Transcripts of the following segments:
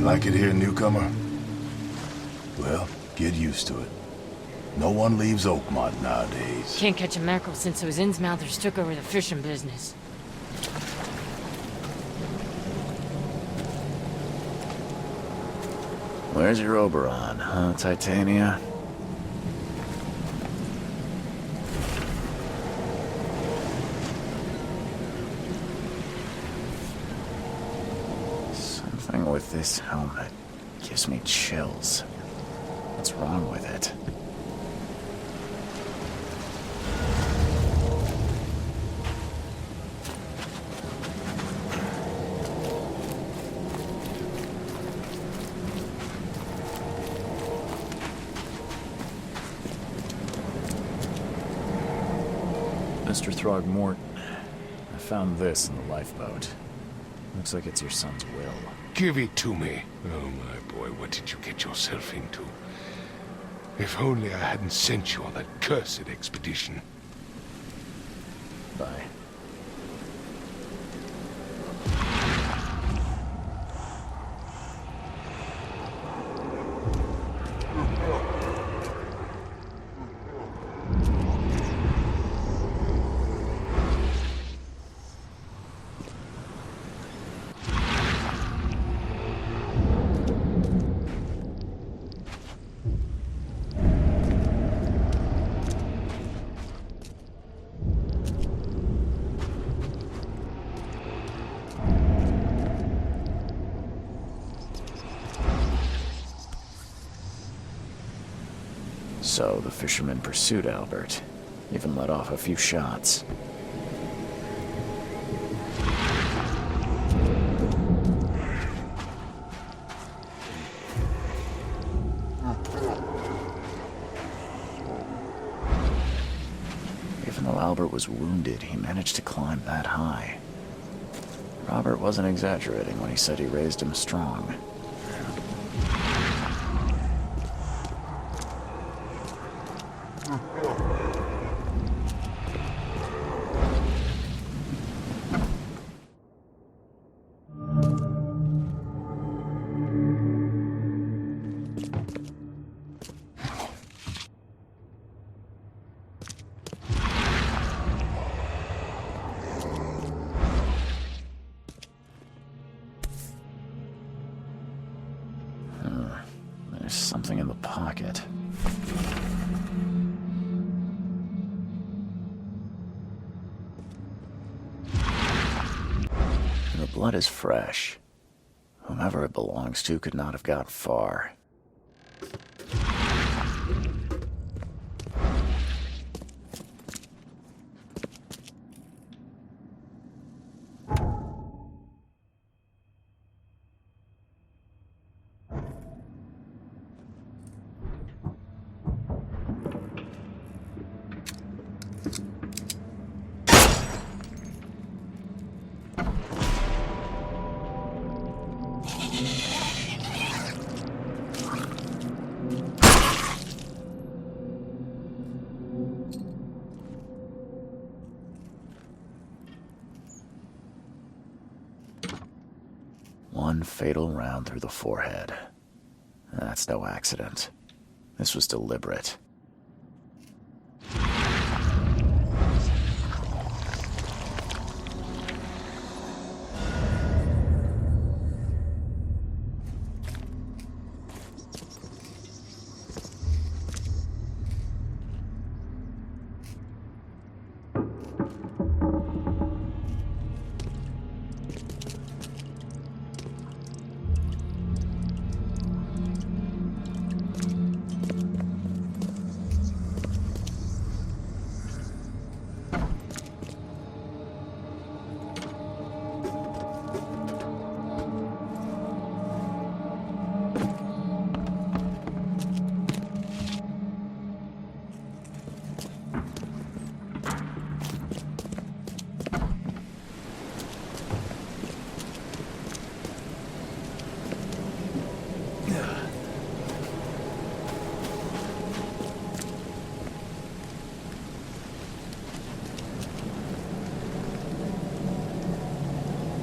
like it here, newcomer? Well, get used to it. No one leaves Oakmont nowadays. Can't catch a mackerel since those Innsmouthers took over the fishing business. Where's your Oberon, huh, Titania? Something with this helmet gives me chills. What's wrong with it? Mr. Throgmorton, I found this in the lifeboat. Looks like it's your son's will. Give it to me. Oh, my boy, what did you get yourself into? If only I hadn't sent you on that cursed expedition. Bye. So the fishermen pursued Albert, even let off a few shots. Even though Albert was wounded, he managed to climb that high. Robert wasn't exaggerating when he said he raised him strong. There's something in the pocket. The blood is fresh. Whomever it belongs to could not have got far. One fatal round through the forehead. That's no accident. This was deliberate.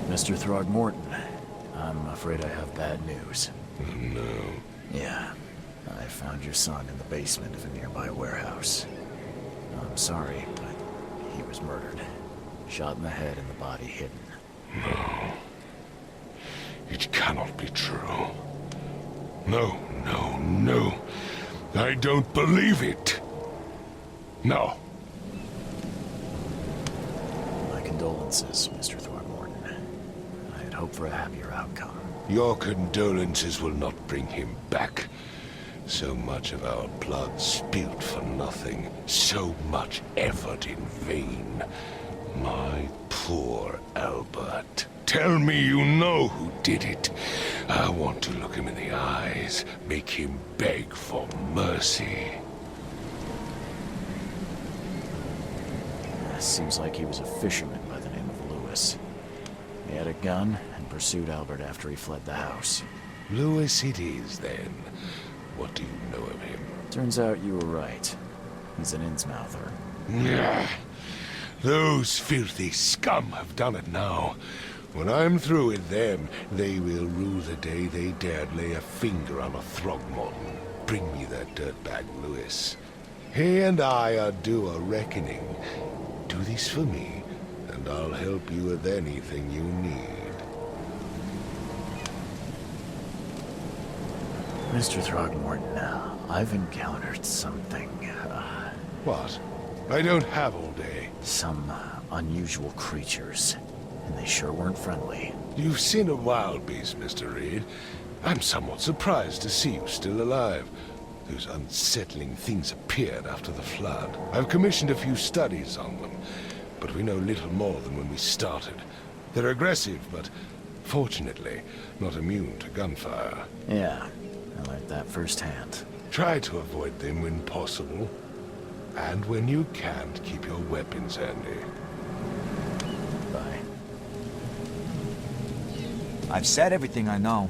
Mr. Throgmorton, I'm afraid I have bad news. Oh, no. Yeah, I found your son in the basement of a nearby warehouse. I'm sorry, but he was murdered. Shot in the head and the body hidden. No. It cannot be true. No, no, no. I don't believe it. No. My condolences, Mr. Throckmorton. I had hoped for a happier outcome. Your condolences will not bring him back. So much of our blood spilt for nothing. So much effort in vain. My poor Albert. Tell me you know who did it. I want to look him in the eyes, make him beg for mercy. Seems like he was a fisherman by the name of Lewis. He had a gun and pursued Albert after he fled the house. Lewis it is, then. What do you know of him? Turns out you were right. He's an Innsmouther. Nah. Those filthy scum have done it now. When I'm through with them, they will rue the day they dared lay a finger on a Throgmorton. Bring me that dirtbag, Lewis. He and I are due a reckoning. Do this for me, and I'll help you with anything you need. Mr. Throgmorton, I've encountered something, What? I don't have all day. some unusual creatures, and they sure weren't friendly. You've seen a wild beast, Mr. Reed. I'm somewhat surprised to see you still alive. Those unsettling things appeared after the flood. I've commissioned a few studies on them, but we know little more than when we started. They're aggressive, but fortunately not immune to gunfire. Yeah, I learned that firsthand. Try to avoid them when possible. And when you can't, keep your weapons handy. Bye. I've said everything I know.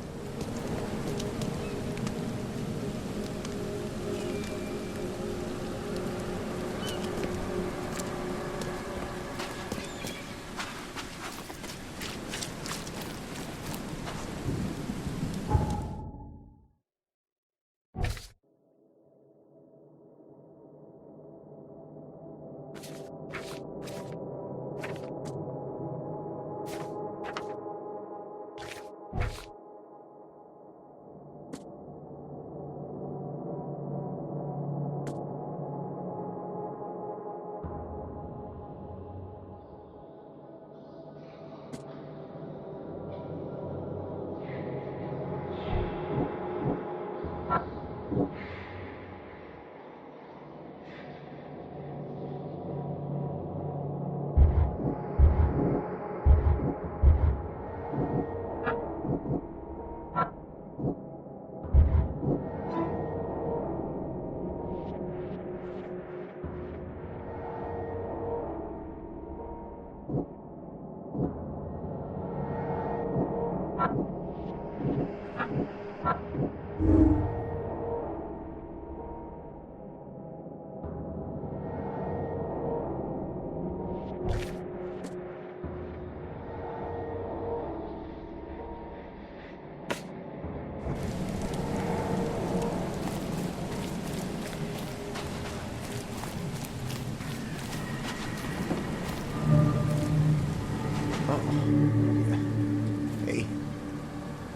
Hey,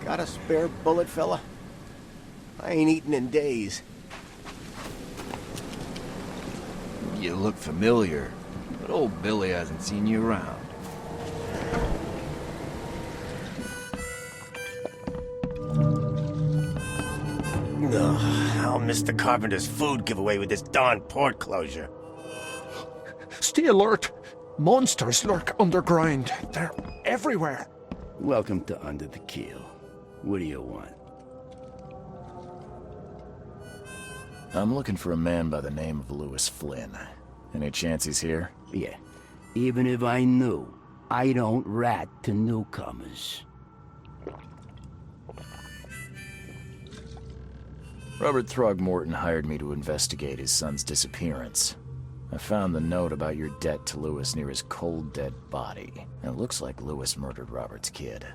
got a spare bullet, fella? I ain't eaten in days. You look familiar, but old Billy hasn't seen you around. Ugh, I'll miss the carpenter's food giveaway with this darn port closure. Stay alert! Monsters lurk underground. They're everywhere. Welcome to Under the Keel. What do you want? I'm looking for a man by the name of Lewis Flynn. Any chance he's here? Yeah. Even if I knew, I don't rat to newcomers. Robert Throgmorton hired me to investigate his son's disappearance. I found the note about your debt to Lewis near his cold, dead body. And it looks like Lewis murdered Robert's kid.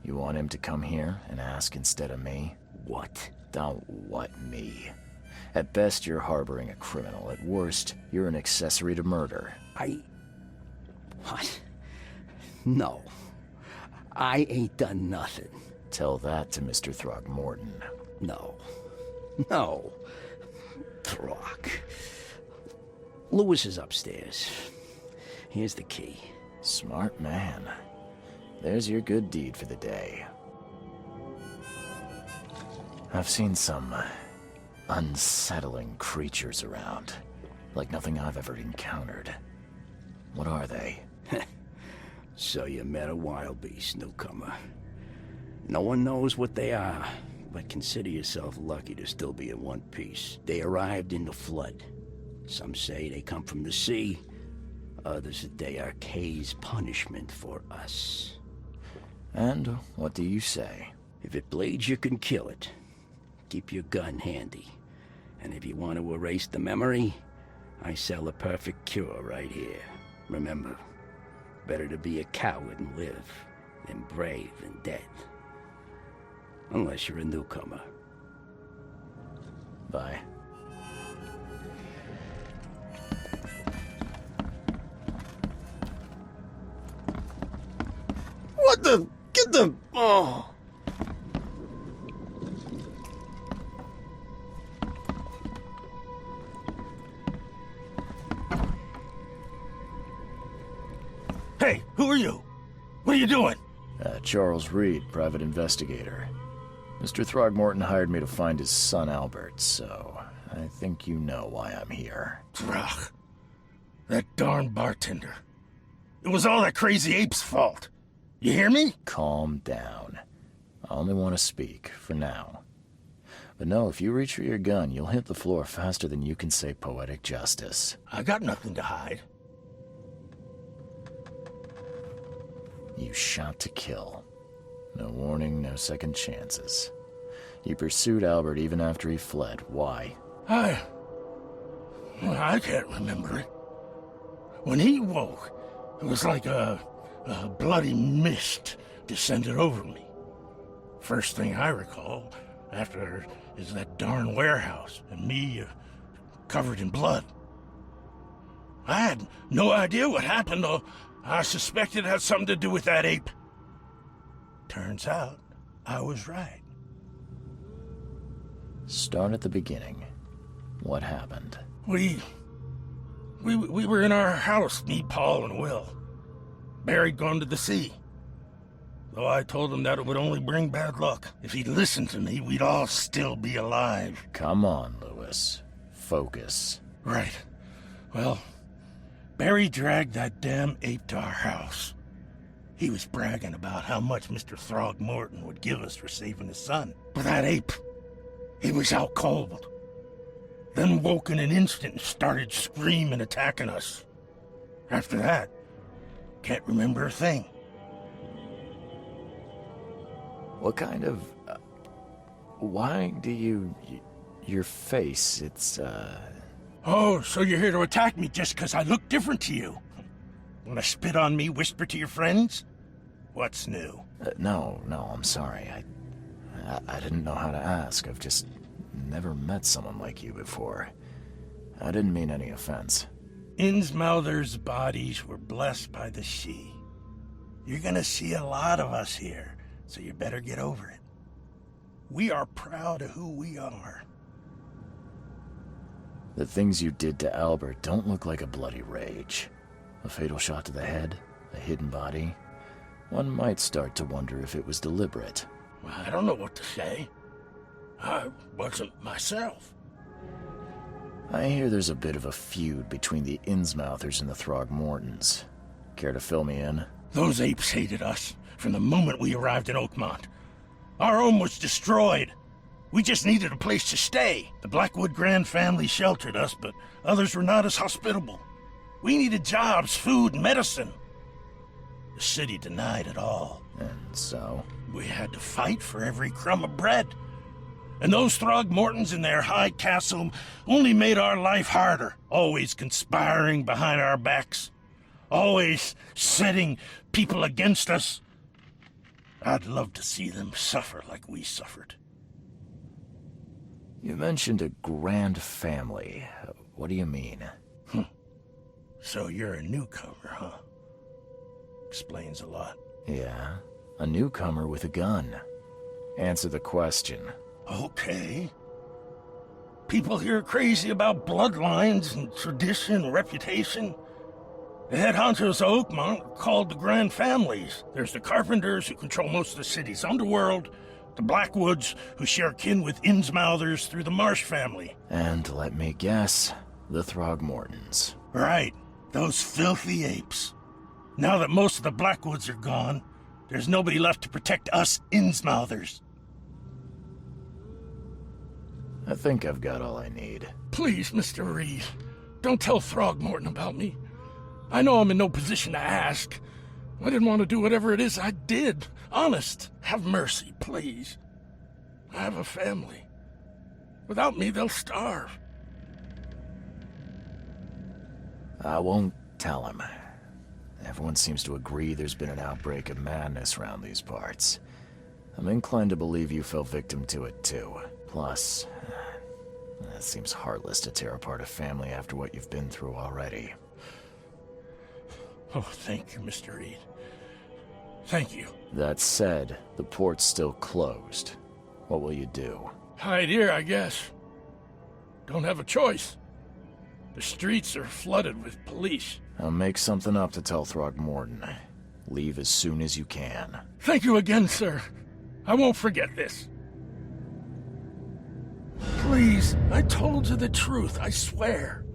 You want him to come here and ask instead of me? What? Don't what me. At best, you're harboring a criminal. At worst, you're an accessory to murder. What? No. I ain't done nothing. Tell that to Mr. Throgmorton. No. No. Throg. Lewis is upstairs. Here's the key. Smart man. There's your good deed for the day. I've seen some unsettling creatures around. Like nothing I've ever encountered. What are they? So you met a wild beast, newcomer. No one knows what they are, but consider yourself lucky to still be in one piece. They arrived in the flood. Some say they come from the sea. Others that they are Kay's punishment for us. And what do you say? If it bleeds, you can kill it. Keep your gun handy. And if you want to erase the memory, I sell a perfect cure right here. Remember, better to be a coward and live than brave and dead. Unless you're a newcomer. Bye. What the? Get the... Oh. Hey, who are you? What are you doing? Charles Reed, private investigator. Mr. Throgmorton hired me to find his son Albert, so I think you know why I'm here. Throg. That darn bartender. It was all that crazy ape's fault. You hear me? Calm down. I only want to speak, for now. But no, if you reach for your gun, you'll hit the floor faster than you can say poetic justice. I got nothing to hide. You shot to kill. No warning, no second chances. You pursued Albert even after he fled. Why? I can't remember it. When he woke, it was like a bloody mist descended over me. First thing I recall after is that darn warehouse and me covered in blood. I had no idea what happened, though. I suspected it had something to do with that ape. Turns out, I was right. Start at the beginning. What happened? We were in our house, me, Paul, and Will. Barry'd gone to the sea. Though I told him that it would only bring bad luck. If he'd listened to me, we'd all still be alive. Come on, Lewis. Focus. Right. Well, Barry dragged that damn ape to our house. He was bragging about how much Mr. Throgmorton would give us for saving his son. But that ape, he was out cold. Then woke in an instant and started screaming, attacking us. After that, can't remember a thing. What kind of... why do you... your face, it's, Oh, so you're here to attack me just because I look different to you? Want to spit on me, whisper to your friends? What's new? No, I'm sorry. I didn't know how to ask. I've just never met someone like you before. I didn't mean any offense. Innsmouther's bodies were blessed by the sea. You're gonna see a lot of us here, so you better get over it. We are proud of who we are. The things you did to Albert don't look like a bloody rage. A fatal shot to the head, a hidden body. One might start to wonder if it was deliberate. Well, I don't know what to say. I wasn't myself. I hear there's a bit of a feud between the Innsmouthers and the Throgmortons. Care to fill me in? Those apes hated us from the moment we arrived in Oakmont. Our home was destroyed. We just needed a place to stay. The Blackwood Grand family sheltered us, but others were not as hospitable. We needed jobs, food, and medicine. The city denied it all. And so? We had to fight for every crumb of bread. And those Throgmortons in their high castle only made our life harder, always conspiring behind our backs, always setting people against us. I'd love to see them suffer like we suffered. You mentioned a grand family. What do you mean? So you're a newcomer, huh? Explains a lot. Yeah, a newcomer with a gun. Answer the question. Okay. People here are crazy about bloodlines and tradition and reputation. The head honchos of Oakmont are called the Grand Families. There's the Carpenters, who control most of the city's underworld, the Blackwoods, who share kin with Innsmouthers through the Marsh family. And let me guess, the Throgmortons. Right, those filthy apes. Now that most of the Blackwoods are gone, there's nobody left to protect us Innsmouthers. I think I've got all I need. Please, Mr. Reed, don't tell Throgmorton about me. I know I'm in no position to ask. I didn't want to do whatever it is I did. Honest, have mercy, please. I have a family. Without me, they'll starve. I won't tell him. Everyone seems to agree there's been an outbreak of madness around these parts. I'm inclined to believe you fell victim to it too. Plus, it seems heartless to tear apart a family after what you've been through already. Oh, thank you, Mr. Reed. Thank you. That said, the port's still closed. What will you do? Hide here, I guess. Don't have a choice. The streets are flooded with police. I'll make something up to tell Throgmorton. Leave as soon as you can. Thank you again, sir. I won't forget this. Please, I told you the truth, I swear.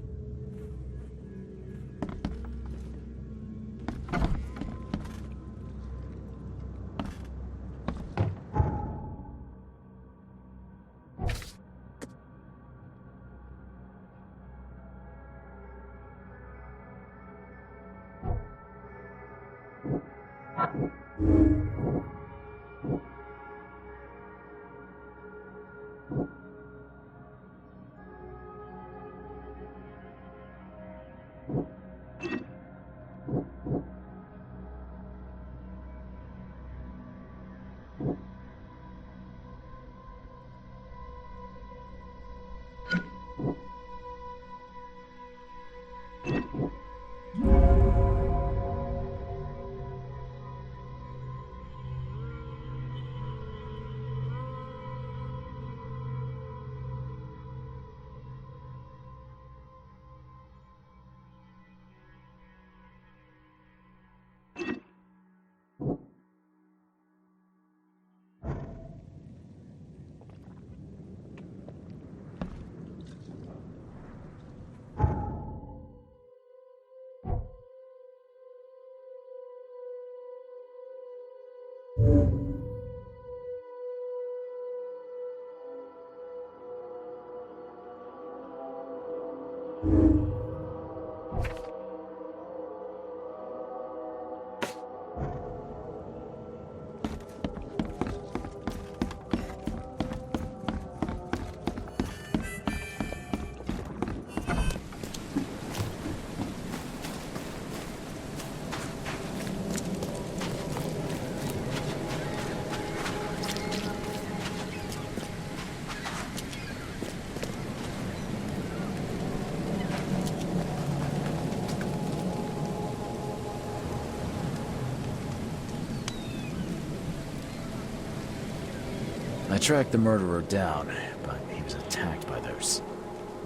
I tracked the murderer down, but he was attacked by those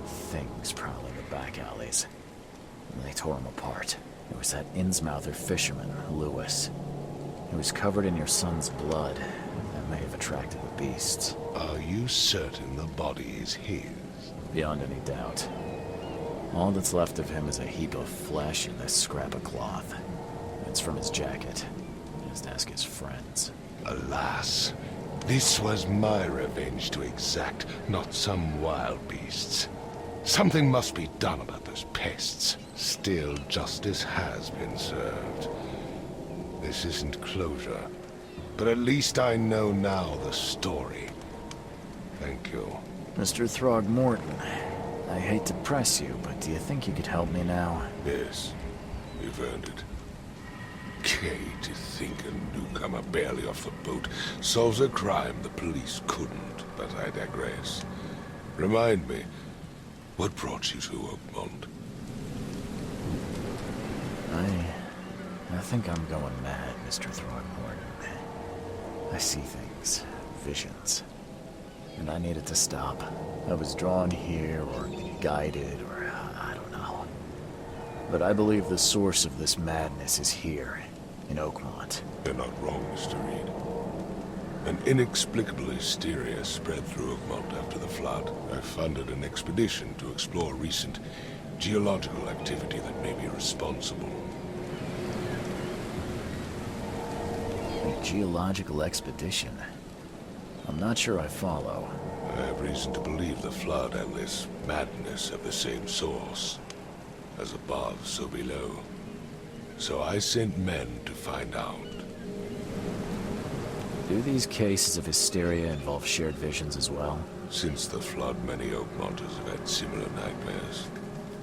things prowling the back alleys. And they tore him apart. It was that Innsmouther fisherman, Lewis. He was covered in your son's blood. That may have attracted the beasts. Are you certain the body is his? Beyond any doubt. All that's left of him is a heap of flesh and this scrap of cloth. It's from his jacket. Just ask his friends. Alas, this was my revenge to exact, not some wild beast's. Something must be done about those pests. Still, justice has been served. This isn't closure, but at least I know now the story. Thank you. Mr. Throgmorton, I hate to press you, but do you think you could help me now? Yes, you've earned it. okay to think a newcomer barely off the boat solves a crime the police couldn't, but I digress. Remind me, what brought you to Oakmont? I think I'm going mad, Mr. Throckmorton. I see things, visions, and I needed to stop. I was drawn here, or guided, or I don't know. But I believe the source of this madness is here, in Oakmont. You're not wrong, Mr. Reed. An inexplicable hysteria spread through Oakmont after the flood. I funded an expedition to explore recent geological activity that may be responsible. A geological expedition? I'm not sure I follow. I have reason to believe the flood and this madness have the same source. As above, so below. So I sent men to find out. Do these cases of hysteria involve shared visions as well? Since the flood, many Oakmonters have had similar nightmares.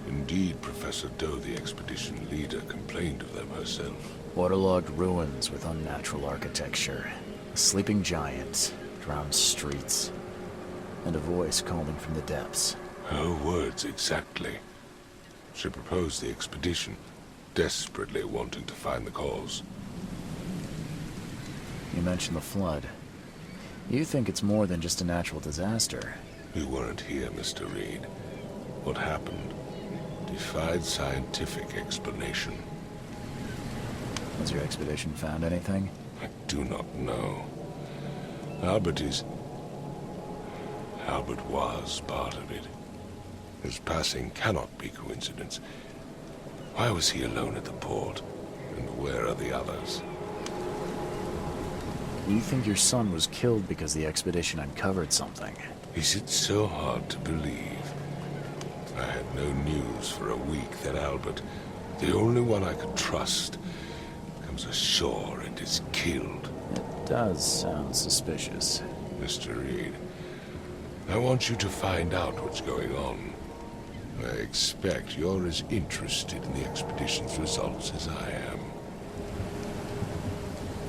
Indeed, Professor Doe, the expedition leader, complained of them herself. Waterlogged ruins with unnatural architecture, a sleeping giant, drowned streets, and a voice calling from the depths. Her words exactly. She proposed the expedition, desperately wanting to find the cause. You mentioned the flood. You think it's more than just a natural disaster? You weren't here, Mr. Reed. What happened defied scientific explanation. Has your expedition found anything? I do not know. Albert was part of it. His passing cannot be coincidence. Why was he alone at the port? And where are the others? You think your son was killed because the expedition uncovered something? Is it so hard to believe? I had no news for a week, then Albert, the only one I could trust, comes ashore and is killed. It does sound suspicious. Mr. Reed, I want you to find out what's going on. I expect you're as interested in the expedition's results as I am.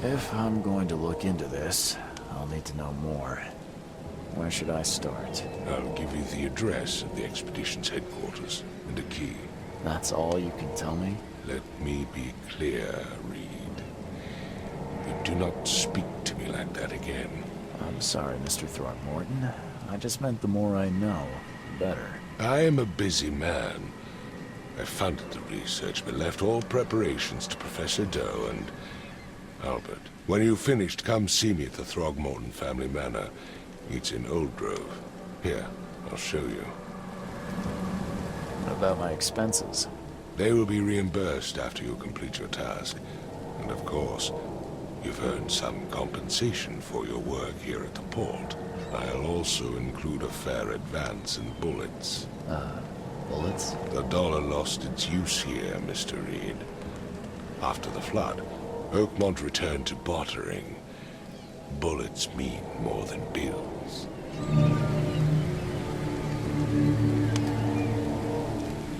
If I'm going to look into this, I'll need to know more. Where should I start? I'll give you the address of the expedition's headquarters and a key. That's all you can tell me? Let me be clear, Reed. You do not speak to me like that again. I'm sorry, Mr. Throckmorton. I just meant the more I know, the better. I am a busy man. I funded the research, but left all preparations to Professor Doe and Albert. When you've finished, come see me at the Throgmorton family manor. It's in Old Grove. Here, I'll show you. What about my expenses? They will be reimbursed after you complete your task. And of course, you've earned some compensation for your work here at the port. I'll also include a fair advance in bullets. Bullets? The dollar lost its use here, Mr. Reed. After the flood, Oakmont returned to bartering. Bullets mean more than bills.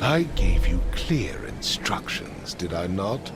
I gave you clear instructions, did I not?